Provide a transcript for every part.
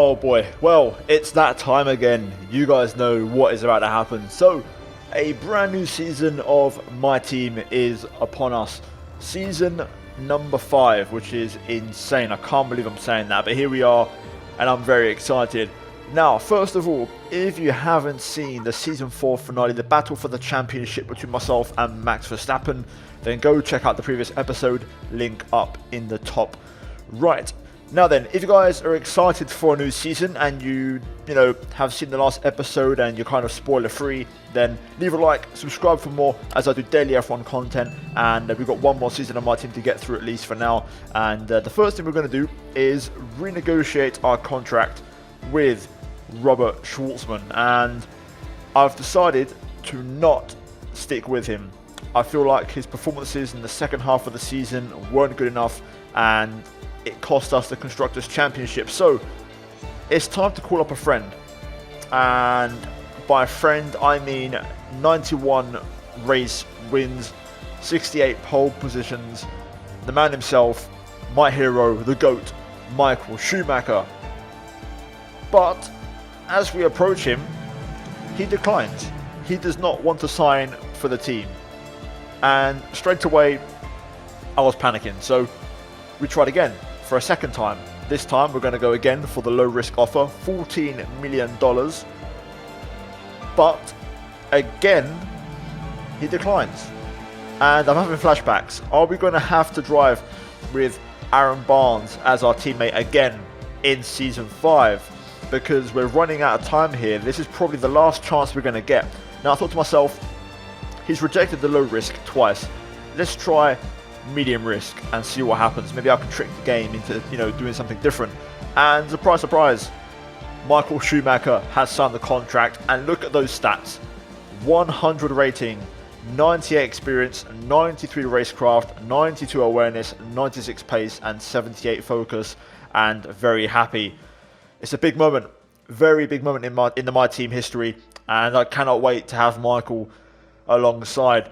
Oh boy, well, it's that time again. You guys know what is about to happen. So, a brand new season of My Team is upon us. Season number 5, which is insane. I can't believe I'm saying that, but here we are, and I'm very excited. Now, first of all, if you haven't seen the Season 4 finale, the battle for the championship between myself and Max Verstappen, then go check out the previous episode, link up in the top right. Now then, if you guys are excited for a new season and you have seen the last episode and you're kind of spoiler free, then leave a like, subscribe for more as I do daily F1 content, and we've got one more season of My Team to get through at least for now. And the first thing we're going to do is renegotiate our contract with Robert Schwartzman, and I've decided to not stick with him. I feel like his performances in the second half of the season weren't good enough, and it cost us the Constructors' Championship. So it's time to call up a friend, and by friend I mean 91 race wins, 68 pole positions, the man himself, my hero, the GOAT, Michael Schumacher. But as we approach him, he declines. He does not want to sign for the team, and straight away I was panicking. So we tried again for a second time. This time we're going to go again for the low risk offer, $14 million. But again, he declines. And I'm having flashbacks. Are we going to have to drive with Aaron Barnes as our teammate again in Season 5? Because we're running out of time here. This is probably the last chance we're going to get. Now I thought to myself, he's rejected the low risk twice. Let's try medium risk and see what happens. Maybe I can trick the game into doing something different. And surprise, surprise, Michael Schumacher has signed the contract, and look at those stats: 100 rating, 98 experience, 93 racecraft, 92 awareness, 96 pace, and 78 focus. And very happy. It's a big moment, very big moment in the My Team history, and I cannot wait to have Michael alongside.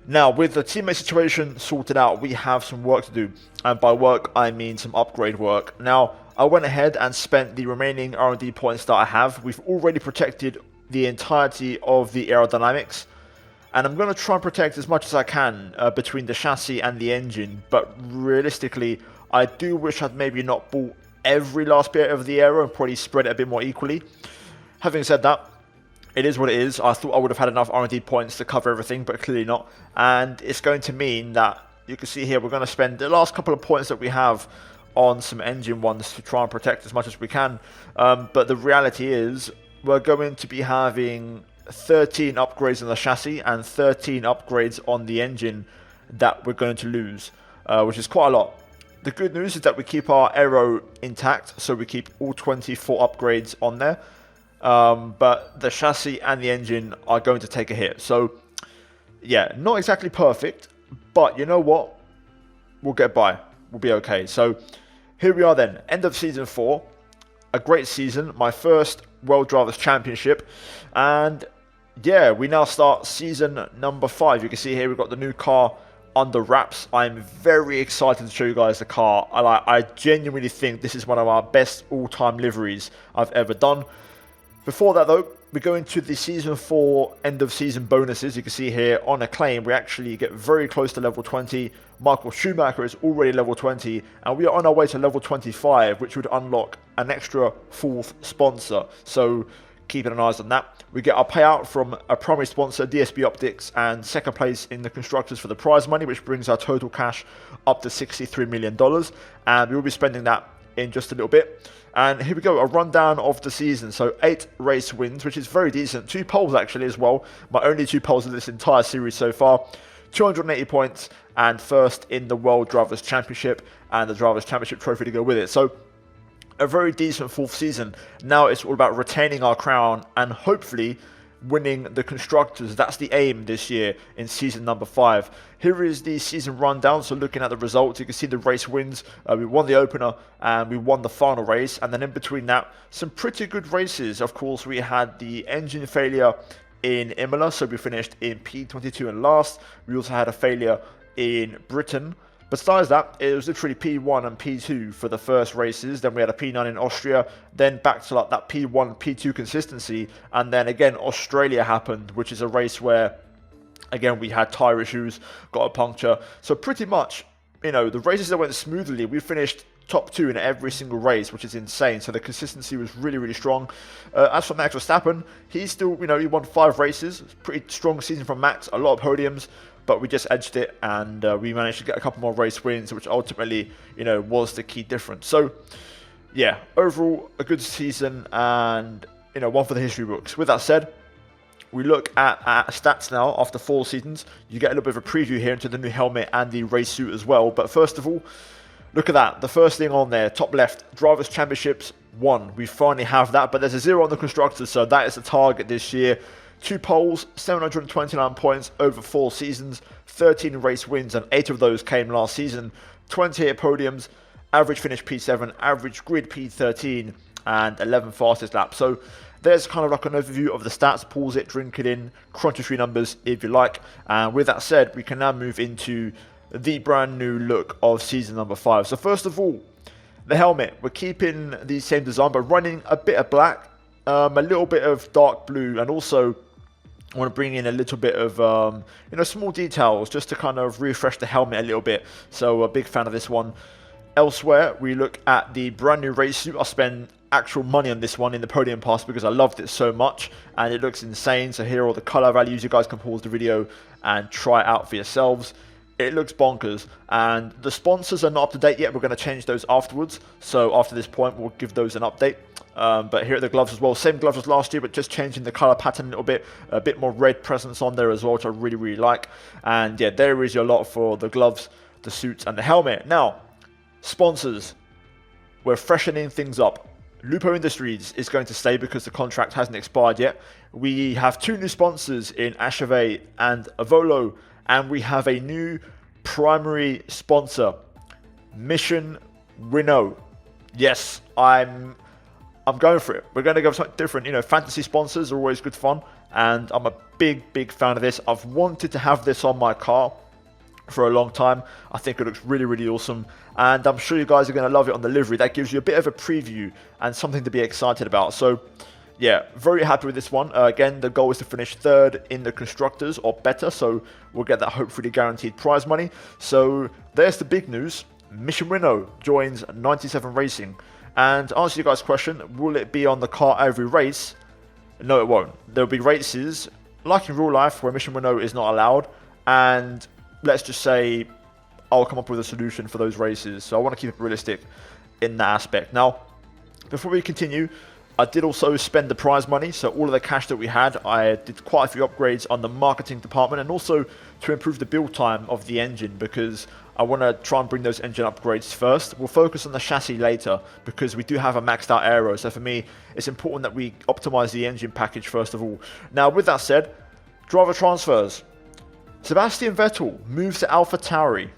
Now, with the teammate situation sorted out, we have some work to do. And by work, I mean some upgrade work. Now, I went ahead and spent the remaining R&D points that I have. We've already protected the entirety of the aerodynamics. And I'm going to try and protect as much as I can between the chassis and the engine. But realistically, I do wish I'd maybe not bought every last bit of the aero and probably spread it a bit more equally. Having said that, it is what it is. I thought I would have had enough R&D points to cover everything, but clearly not. And it's going to mean that, you can see here, we're going to spend the last couple of points that we have on some engine ones to try and protect as much as we can. But the reality is, we're going to be having 13 upgrades on the chassis and 13 upgrades on the engine that we're going to lose, which is quite a lot. The good news is that we keep our aero intact, so we keep all 24 upgrades on there. But the chassis and the engine are going to take a hit. So, yeah, not exactly perfect, but you know what? We'll get by. We'll be okay. So, here we are then. End of Season 4. A great season. My first World Drivers' Championship. And, yeah, we now start Season number 5. You can see here we've got the new car under wraps. I'm very excited to show you guys the car. I genuinely think this is one of our best all-time liveries I've ever done. Before that though, we go into the Season 4 end of season bonuses. You can see here on a claim, we actually get very close to level 20. Michael Schumacher is already level 20, and we are on our way to level 25, which would unlock an extra 4th sponsor. So keeping an eye on that. We get our payout from a primary sponsor, DSB Optics, and second place in the Constructors for the prize money, which brings our total cash up to $63 million. And we will be spending that in just a little bit. And here we go, a rundown of the season. So 8 race wins, which is very decent. 2 poles actually as well. My only 2 poles of this entire series so far. 280 points, and first in the World Drivers' Championship and the Drivers' Championship trophy to go with it. So a very decent 4th season. Now it's all about retaining our crown and hopefully winning the Constructors. That's the aim this year in season number 5. Here is the season rundown. So looking at the results, you can see the race wins. We won the opener and we won the final race. And then in between that, some pretty good races. Of course, we had the engine failure in Imola, so we finished in P22 and last. We also had a failure in Britain, Besides that, it was literally P1 and P2 for the first races. Then we had a P9 in Austria. Then back to like that P1, P2 consistency. And then again, Australia happened, which is a race where, again, we had tyre issues, got a puncture. So pretty much, you know, the races that went smoothly, we finished top 2 in every single race, which is insane. So the consistency was really, really strong. As for Max Verstappen, he's still, you know, he won 5 races. Pretty strong season from Max, a lot of podiums. But we just edged it, and we managed to get a couple more race wins, which ultimately, you know, was the key difference. So, yeah, overall, a good season, and, you know, one for the history books. With that said, we look at stats now after 4 seasons. You get a little bit of a preview here into the new helmet and the race suit as well. But first of all, look at that. The first thing on there, top left, Drivers' Championships 1. We finally have that, but there's a 0 on the Constructors, so that is the target this year. 2 poles, 729 points over 4 seasons, 13 race wins, and 8 of those came last season. 28 podiums, average finish P7, average grid P13, and 11 fastest laps. So there's kind of like an overview of the stats. Pause it, drink it in, crunch a few numbers if you like. And with that said, we can now move into the brand new look of season number 5. So first of all, the helmet. We're keeping the same design, but running a bit of black, a little bit of dark blue, and also I want to bring in a little bit of, you know, small details just to kind of refresh the helmet a little bit. So a big fan of this one. Elsewhere, we look at the brand new race suit. I spend actual money on this one in the podium pass because I loved it so much and it looks insane. So here are all the color values. You guys can pause the video and try it out for yourselves. It looks bonkers, and the sponsors are not up to date yet. We're going to change those afterwards. So after this point, we'll give those an update. But here are the gloves as well. Same gloves as last year, but just changing the color pattern a little bit. A bit more red presence on there as well, which I really, really like. And yeah, there is your lot for the gloves, the suits, and the helmet. Now, sponsors. We're freshening things up. Lupo Industries is going to stay because the contract hasn't expired yet. We have 2 new sponsors in Ashave and Avolo. And we have a new primary sponsor, Mission Renault. Yes, I'm going for it. We're going to go something different. You know, fantasy sponsors are always good fun, and I'm a big fan of this. I've wanted to have this on my car for a long time. I think it looks really, really awesome, and I'm sure you guys are going to love it on the livery. That gives you a bit of a preview and something to be excited about. So yeah, very happy with this one. Again, the goal is to finish 3rd in the Constructors or better, so we'll get that hopefully guaranteed prize money. So there's the big news. Mission Renault joins 97 Racing. And to answer you guys' question, will it be on the car every race? No, it won't. There'll be races, like in real life, where Mission Renault is not allowed. And let's just say I'll come up with a solution for those races. So I want to keep it realistic in that aspect. Now, before we continue, I did also spend the prize money, so all of the cash that we had, I did quite a few upgrades on the marketing department and also to improve the build time of the engine because I want to try and bring those engine upgrades first. We'll focus on the chassis later because we do have a maxed out aero, so for me it's important that we optimize the engine package first of all. Now with that said, driver transfers. Sebastian Vettel moves to AlphaTauri.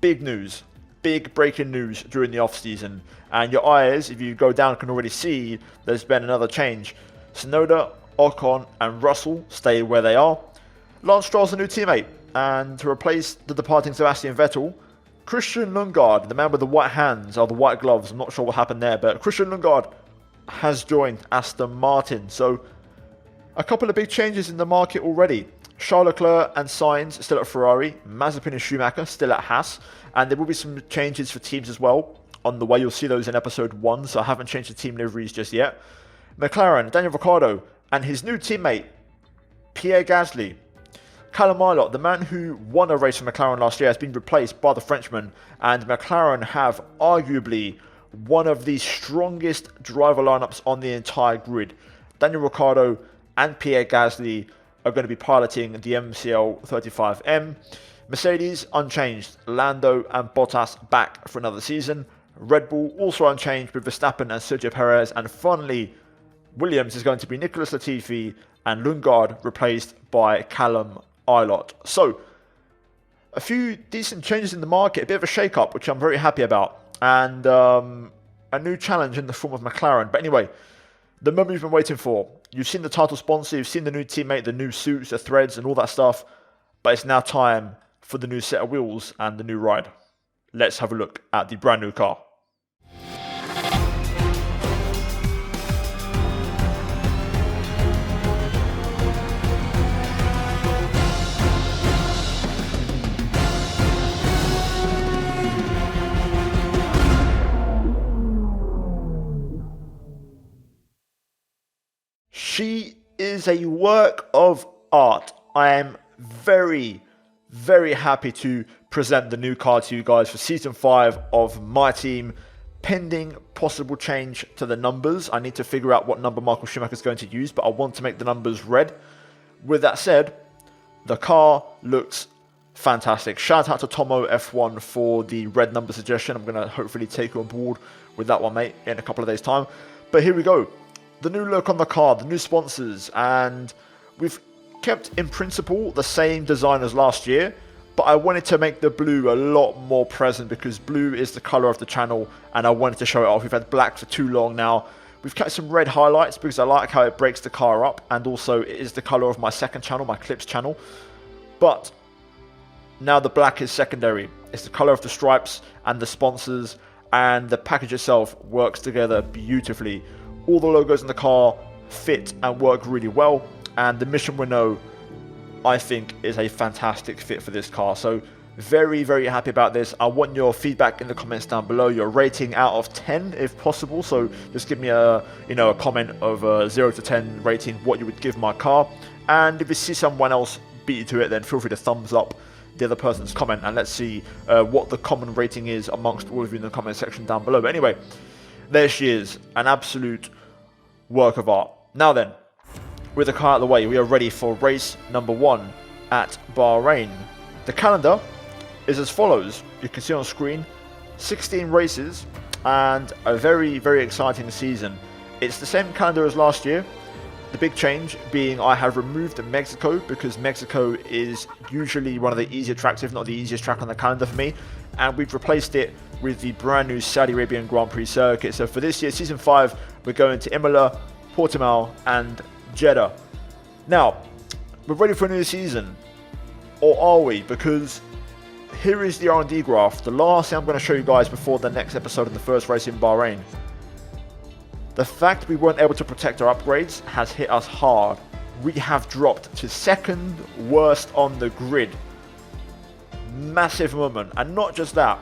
Big news. Big breaking news during the off-season, and your eyes, if you go down, can already see there's been another change. Tsunoda, Ocon and Russell stay where they are. Lance Stroll's a new teammate, and to replace the departing Sebastian Vettel, Christian Lundgaard, the man with the white hands or the white gloves, I'm not sure what happened there, but Christian Lundgaard has joined Aston Martin. So a couple of big changes in the market already. Charles Leclerc and Sainz still at Ferrari, Mazepin and Schumacher still at Haas, and there will be some changes for teams as well on the way. You'll see those in episode 1, so I haven't changed the team liveries just yet. McLaren, Daniel Ricciardo, and his new teammate, Pierre Gasly. Callum Ilott, the man who won a race for McLaren last year, has been replaced by the Frenchman, and McLaren have arguably one of the strongest driver lineups on the entire grid. Daniel Ricciardo and Pierre Gasly are going to be piloting the MCL 35M. Mercedes unchanged, Lando and Bottas back for another season. Red Bull also unchanged with Verstappen and Sergio Perez, and finally Williams is going to be Nicholas Latifi and Lundgaard replaced by Callum Ilott. So a few decent changes in the market, a bit of a shake-up, which I'm very happy about, and a new challenge in the form of McLaren. But anyway, the moment you've been waiting for. You've seen the title sponsor, you've seen the new teammate, the new suits, the threads and all that stuff, but it's now time for the new set of wheels and the new ride. Let's have a look at the brand new car. She is a work of art. I am very, very happy to present the new car to you guys for Season 5 of my team. Pending possible change to the numbers. I need to figure out what number Michael Schumacher is going to use, but I want to make the numbers red. With that said, the car looks fantastic. Shout out to Tomo F1 for the red number suggestion. I'm going to hopefully take you on board with that one, mate, in a couple of days' time. But here we go. The new look on the car, the new sponsors, and we've kept in principle the same design as last year, but I wanted to make the blue a lot more present because blue is the color of the channel and I wanted to show it off. We've had black for too long now. We've kept some red highlights because I like how it breaks the car up, and also it is the color of my second channel, my clips channel. But now the black is secondary. It's the color of the stripes and the sponsors, and the package itself works together beautifully. All the logos in the car fit and work really well, and the Mission Renault, I think, is a fantastic fit for this car. So very, very happy about this. I want your feedback in the comments down below, your rating out of 10 if possible. So just give me a comment of 0 to 10 rating, what you would give my car. And if you see someone else beat you to it, then feel free to thumbs up the other person's comment, and let's see what the common rating is amongst all of you in the comment section down below. But anyway, there she is, an absolute work of art. Now then, with the car out of the way, we are ready for race number 1 at Bahrain. The calendar is as follows. You can see on screen 16 races and a very, very exciting season. It's the same calendar as last year. The big change being I have removed Mexico because Mexico is usually one of the easier tracks, if not the easiest track on the calendar for me, and we've replaced it with the brand new Saudi Arabian Grand Prix circuit. So for this year, Season 5, we're going to Imola, Portimao and Jeddah. Now, we're ready for a new season, or are we? Because here is the R&D graph, the last thing I'm going to show you guys before the next episode of the first race in Bahrain. The fact we weren't able to protect our upgrades has hit us hard. We have dropped to second worst on the grid. Massive moment. And not just that,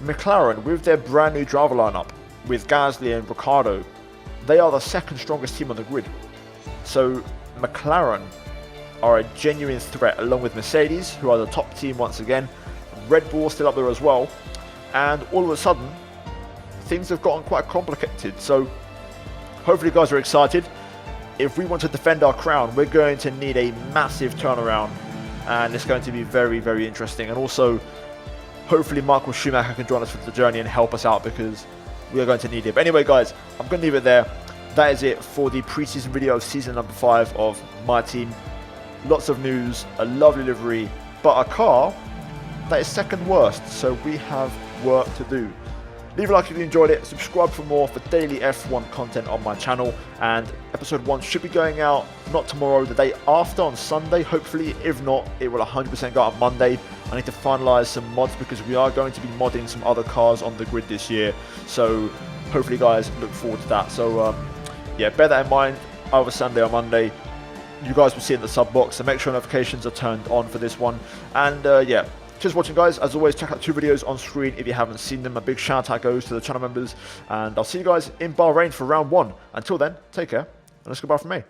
McLaren, with their brand new driver lineup, with Gasly and Ricciardo, they are the second strongest team on the grid. So McLaren are a genuine threat, along with Mercedes, who are the top team once again. Red Bull still up there as well. And all of a sudden, things have gotten quite complicated. So hopefully you guys are excited. If we want to defend our crown, we're going to need a massive turnaround, and it's going to be very, very interesting. And also, hopefully Michael Schumacher can join us for the journey and help us out, because we are going to need it. But anyway, guys, I'm going to leave it there. That is it for the pre-season video of season number 5 of my team. Lots of news, a lovely livery, but a car that is second worst, so we have work to do. Leave a like if you enjoyed it, subscribe for more for daily F1 content on my channel, and episode 1 should be going out not tomorrow, the day after, on Sunday hopefully. If not, it will 100% go out on Monday. I need to finalise some mods because we are going to be modding some other cars on the grid this year, so hopefully guys look forward to that. So yeah, bear that in mind. Either Sunday or Monday, you guys will see it in the sub box, so make sure notifications are turned on for this one. And yeah, cheers for watching, guys. As always, check out 2 videos on screen if you haven't seen them. A big shout out goes to the channel members, and I'll see you guys in Bahrain for round 1. Until then, take care, and let's goodbye from me.